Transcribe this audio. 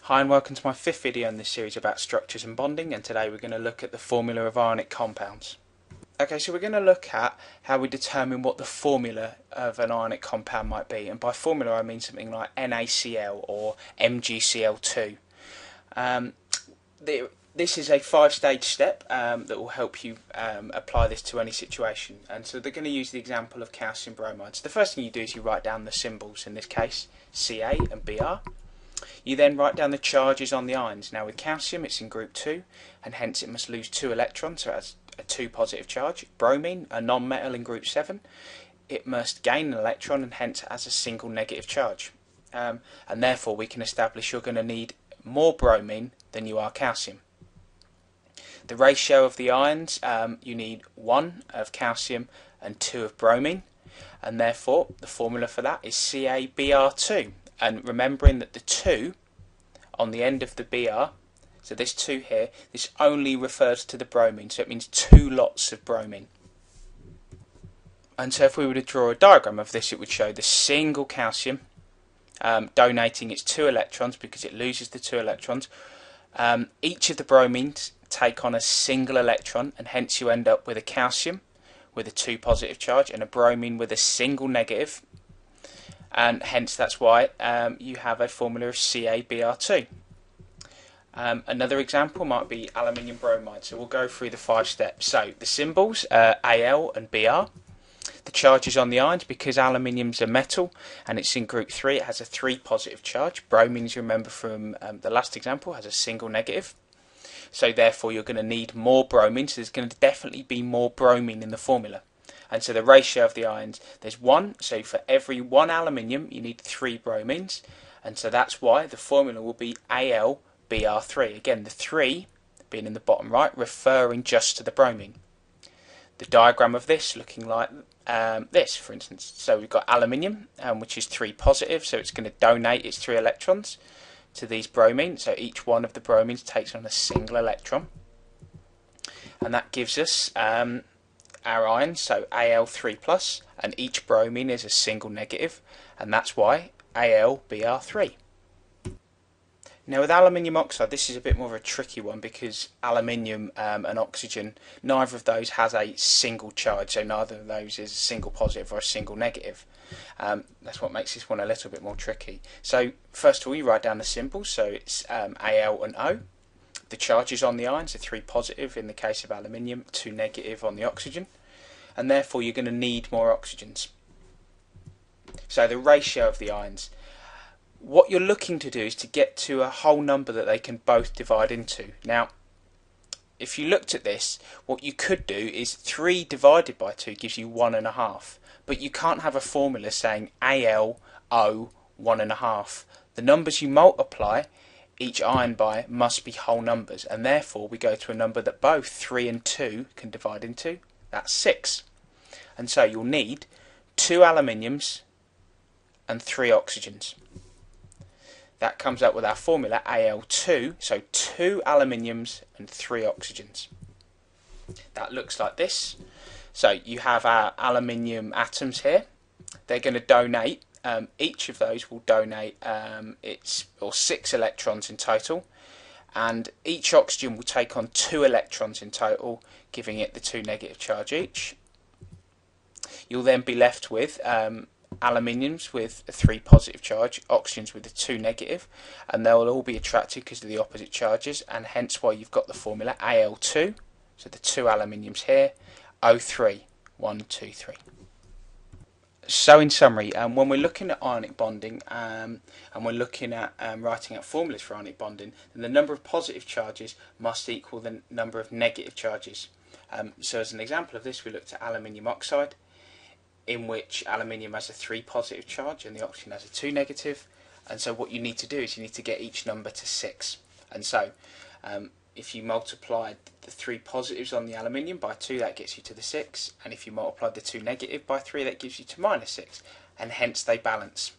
Hi and welcome to my fifth video in this series about structures and bonding, and today we're going to look at the formula of ionic compounds. Okay, so we're going to look at how we determine what the formula of an ionic compound might be, and by formula I mean something like NaCl or MgCl2. This is a five-stage step that will help you apply this to any situation, and so they're going to use the example of calcium bromide. So the first thing you do is you write down the symbols, in this case Ca and Br. You then write down the charges on the ions. Now with calcium it's in group 2 and hence it must lose 2 electrons, so it has a 2 positive charge. Bromine, a non-metal in group 7, it must gain an electron and hence has a single negative charge. And therefore we can establish you're going to need more bromine than you are calcium. The ratio of the ions, you need 1 of calcium and 2 of bromine, and therefore the formula for that is CaBr2. And remembering that the 2 on the end of the Br, so this 2 here, this only refers to the bromine, so it means 2 lots of bromine. And so if we were to draw a diagram of this, it would show the single calcium donating its 2 electrons because it loses the 2 electrons. Each of the bromines take on a single electron, and hence you end up with a calcium with a 2 positive charge and a bromine with a single negative. And hence that's why you have a formula of CaBr2. Another example might be aluminium bromide, so we'll go through the 5 steps. So the symbols, Al and Br. The charges on the ions, because aluminium's a metal and it's in group 3, it has a 3 positive charge. Bromine, as you remember from the last example, has a single negative. So therefore you're going to need more bromine, so there's going to definitely be more bromine in the formula. And so the ratio of the ions, there's 1, so for every 1 aluminium you need 3 bromines, and so that's why the formula will be AlBr3. Again, the 3 being in the bottom right, referring just to the bromine. The diagram of this looking like this, for instance. So we've got aluminium, which is 3 positive, so it's going to donate its 3 electrons to these bromines, so each one of the bromines takes on a single electron, and that gives us our ions, so Al3+, and each bromine is a single negative, and that's why AlBr3. Now with aluminium oxide, this is a bit more of a tricky one because aluminium and oxygen, neither of those has a single charge, so neither of those is a single positive or a single negative. That's what makes this one a little bit more tricky. So first of all you write down the symbols, so it's Al and O. The charges on the ions are 3 positive in the case of aluminium, 2 negative on the oxygen, and therefore you're going to need more oxygens. So the ratio of the ions, what you're looking to do is to get to a whole number that they can both divide into. Now if you looked at this, what you could do is 3 divided by 2 gives you 1.5, but you can't have a formula saying Al, O, 1.5. The numbers you multiply each ion by must be whole numbers, and therefore we go to a number that both 3 and 2 can divide into. That's 6. And so you'll need 2 aluminiums and 3 oxygens. That comes up with our formula Al2, so 2 aluminiums and 3 oxygens. That looks like this. So you have our aluminium atoms here. They're going to donate, each of those will donate 6 electrons in total, and each oxygen will take on 2 electrons in total, giving it the 2 negative charge each. You'll then be left with aluminiums with a 3 positive charge, oxygens with a 2 negative, and they'll all be attracted because of the opposite charges, and hence why you've got the formula Al2, so the 2 aluminiums here, O3, 1, 2, 3. So in summary, when we're looking at ionic bonding and we're looking at writing out formulas for ionic bonding, then the number of positive charges must equal the number of negative charges. So as an example of this, we looked at aluminium oxide, in which aluminium has a 3 positive charge and the oxygen has a 2 negative, and so what you need to do is you need to get each number to 6. And so if you multiply the 3 positives on the aluminium by 2, that gets you to the 6, and if you multiply the 2 negative by 3, that gives you to -6, and hence they balance.